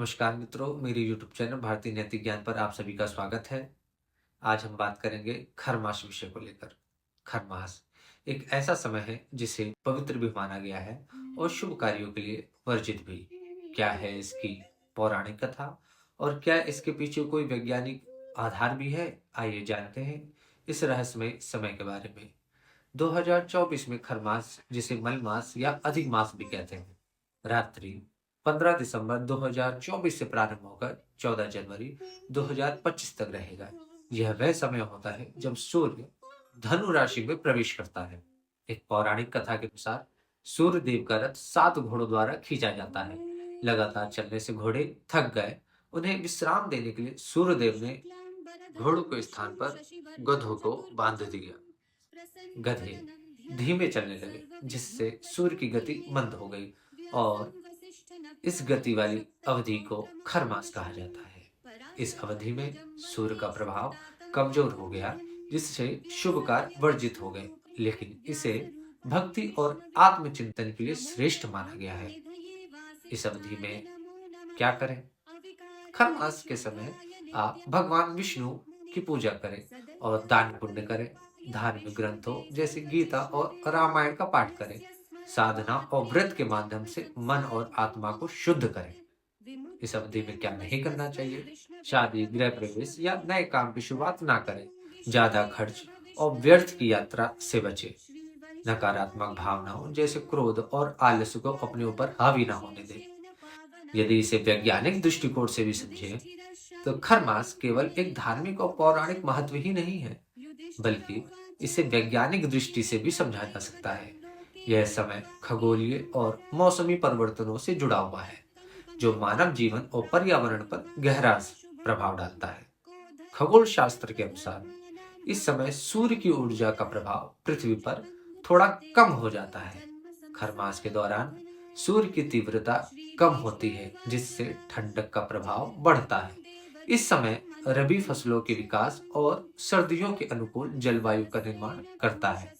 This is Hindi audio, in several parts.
नमस्कार मित्रों, मेरे YouTube चैनल भारतीय नैतिक ज्ञान पर आप सभी का स्वागत है। आज हम बात करेंगे खरमास विषय को लेकर। खरमास एक ऐसा समय है जिसे पवित्र भी माना गया है और शुभ कार्यों के लिए वर्जित भी। क्या है इसकी पौराणिक कथा और क्या इसके पीछे कोई वैज्ञानिक आधार भी है? आइए जानते हैं इस रहस्यमय समय के बारे में। 2024 में खरमास, जिसे मलमास या अधिक मास भी कहते हैं, रात्रि 15 दिसंबर 2024 से प्रारंभ होकर 14 जनवरी 2025 तक रहेगा। यह वह समय होता है जब सूर्य धनु राशि में प्रवेश करता है। एक पौराणिक कथा के अनुसार सूर्य देव का रथ 7 घोड़ों द्वारा खींचा जाता है। लगातार चलने से घोड़े थक गए। उन्हें विश्राम देने के लिए सूर्य देव ने घोड़ों के स्थान पर गधों को बांध दिया। गधे धीमे चलने लगे, जिससे सूर्य की गति मंद हो गई और इस गति वाली अवधि को खरमास कहा जाता है। इस अवधि में सूर्य का प्रभाव कमजोर हो गया, जिससे शुभ कार्य वर्जित हो गए, लेकिन इसे भक्ति और आत्मचिंतन के लिए श्रेष्ठ माना गया है। इस अवधि में क्या करें? खरमास के समय आप भगवान विष्णु की पूजा करें और दान पुण्य करें। धार्मिक ग्रंथों जैसे गीता और रामायण का पाठ करें। साधना और व्रत के माध्यम से मन और आत्मा को शुद्ध करें। इस अवधि में क्या नहीं करना चाहिए? शादी, गृह प्रवेश या नए काम की शुरुआत ना करें। ज्यादा खर्च और व्यर्थ की यात्रा से बचें। नकारात्मक भावनाओं जैसे क्रोध और आलस्य को अपने ऊपर हावी ना होने दें। यदि इसे वैज्ञानिक दृष्टिकोण से भी समझें, तो खरमास केवल एक धार्मिक और पौराणिक महत्व ही नहीं है, बल्कि इसे वैज्ञानिक दृष्टि से भी समझा जा सकता है। यह समय खगोलीय और मौसमी परिवर्तनों से जुड़ा हुआ है, जो मानव जीवन और पर्यावरण पर गहरा प्रभाव डालता है। खगोल शास्त्र के अनुसार इस समय सूर्य की ऊर्जा का प्रभाव पृथ्वी पर थोड़ा कम हो जाता है। खरमास के दौरान सूर्य की तीव्रता कम होती है, जिससे ठंडक का प्रभाव बढ़ता है। इस समय रबी फसलों के विकास और सर्दियों के अनुकूल जलवायु का निर्माण करता है।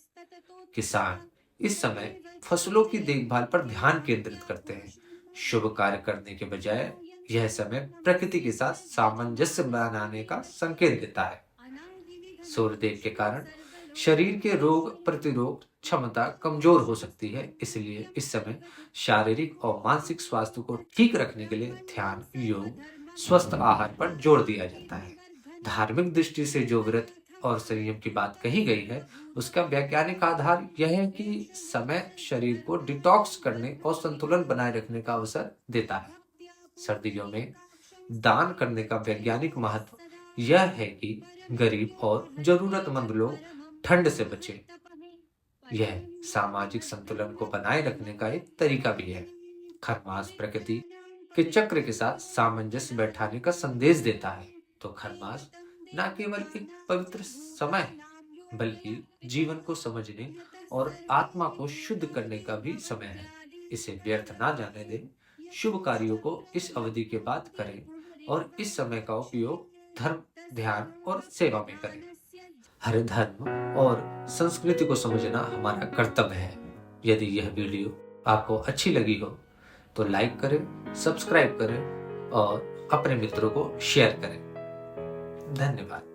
किसान इस समय फसलों की देखभाल पर ध्यान केंद्रित करते हैं। शुभ कार्य करने के बजाय यह समय प्रकृति के साथ सामंजस्य बनाने का संकेत देता है। सूर्यदेव के कारण शरीर के रोग प्रतिरोध क्षमता कमजोर हो सकती है, इसलिए इस समय शारीरिक और मानसिक स्वास्थ्य को ठीक रखने के लिए ध्यान, योग, स्वस्थ आहार पर जोर दिया जाता है। धार्मिक दृष्टि से जो व्रत और संयम की बात कही गई है, उसका वैज्ञानिक आधार यह है कि समय शरीर को डिटॉक्स करने और संतुलन बनाए रखने का अवसर देता है। सर्दियों में दान करने का वैज्ञानिक महत्व यह है कि गरीब और जरूरतमंद लोग ठंड से बचें। यह सामाजिक संतुलन को बनाए रखने का एक तरीका भी है। खरमास प्रकृति के चक्र के साथ सामंजस्य बैठाने का संदेश देता है। तो खरमास न केवल एक पवित्र समय है, बल्कि जीवन को समझने और आत्मा को शुद्ध करने का भी समय है। इसे व्यर्थ ना जाने दें। शुभ कार्यों को इस अवधि के बाद करें और इस समय का उपयोग धर्म, ध्यान और सेवा में करें। हर धर्म और संस्कृति को समझना हमारा कर्तव्य है। यदि यह वीडियो आपको अच्छी लगी हो तो लाइक करें, सब्सक्राइब करें और अपने मित्रों को शेयर करें। धन्यवाद।